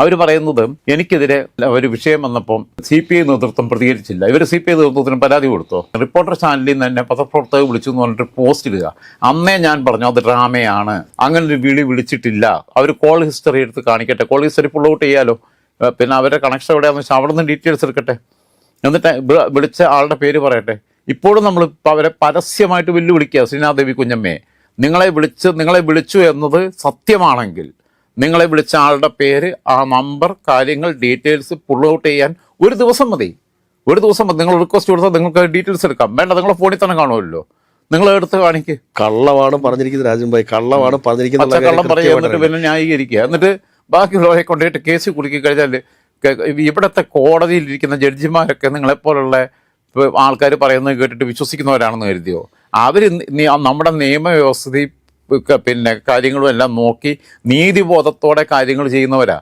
അവർ പറയുന്നത് എനിക്കെതിരെ ഒരു വിഷയം വന്നപ്പം CPI നേതൃത്വം പ്രതികരിച്ചില്ല. ഇവർ CPI നേതൃത്വത്തിന് പരാതി കൊടുത്തോ? റിപ്പോർട്ടർ ചാനലിൽ നിന്ന് തന്നെ പത്രപ്രവർത്തകർ വിളിച്ചു എന്ന് പറഞ്ഞിട്ട് പോസ്റ്റ് ഇടുക. അന്നേ ഞാൻ പറഞ്ഞു അത് ഡ്രാമയാണ്, അങ്ങനെ ഒരു വിളിച്ചിട്ടില്ല. അവർ കോൾ ഹിസ്റ്ററി എടുത്ത് കാണിക്കട്ടെ, കോൾ ഹിസ്റ്ററി പുൾ ഔട്ട് ചെയ്യാലോ. പിന്നെ അവരുടെ കണക്ഷൻ എവിടെയാണെന്ന് വെച്ചാൽ അവിടെ നിന്ന് ഡീറ്റെയിൽസ് എടുക്കട്ടെ, എന്നിട്ട് വിളിച്ച ആളുടെ പേര് പറയട്ടെ. ഇപ്പോഴും നമ്മൾ അവരെ പരസ്യമായിട്ട് വെല്ലുവിളിക്കുക. ശ്രീനാദേവി കുഞ്ഞമ്മയെ നിങ്ങളെ വിളിച്ചു എന്നത് സത്യമാണെങ്കിൽ നിങ്ങളെ വിളിച്ച ആളുടെ പേര്, ആ നമ്പർ, കാര്യങ്ങൾ, ഡീറ്റെയിൽസ് പുൾ ഔട്ട് ചെയ്യാൻ ഒരു ദിവസം മതി. നിങ്ങൾ റിക്വസ്റ്റ് കൊടുത്താൽ നിങ്ങൾക്ക് ഡീറ്റെയിൽസ് എടുക്കാം. വേണ്ട, നിങ്ങളെ ഫോണിൽ തന്നെ കാണുമല്ലോ, നിങ്ങൾ എടുത്ത് കാണിക്ക്. കള്ളമാണ് പറഞ്ഞിരിക്കുന്നത് രാജൻ ഭായി, കള്ളം പറയുക, എന്നിട്ട് പിന്നെ ന്യായീകരിക്കുക. എന്നിട്ട് ബാക്കിയുള്ളവരെ കൊണ്ടുപോയിട്ട് കേസ് കുടുക്കി കഴിഞ്ഞാൽ ഇവിടുത്തെ കോടതിയിലിരിക്കുന്ന ജഡ്ജിമാരൊക്കെ നിങ്ങളെപ്പോലുള്ള ആൾക്കാർ പറയുന്നത് കേട്ടിട്ട് വിശ്വസിക്കുന്നവരാണെന്ന് കരുതിയോ? അവർ നമ്മുടെ നിയമവ്യവസ്ഥയും പിന്നെ കാര്യങ്ങളും എല്ലാം നോക്കി നീതിബോധത്തോടെ കാര്യങ്ങൾ ചെയ്യുന്നവരാ.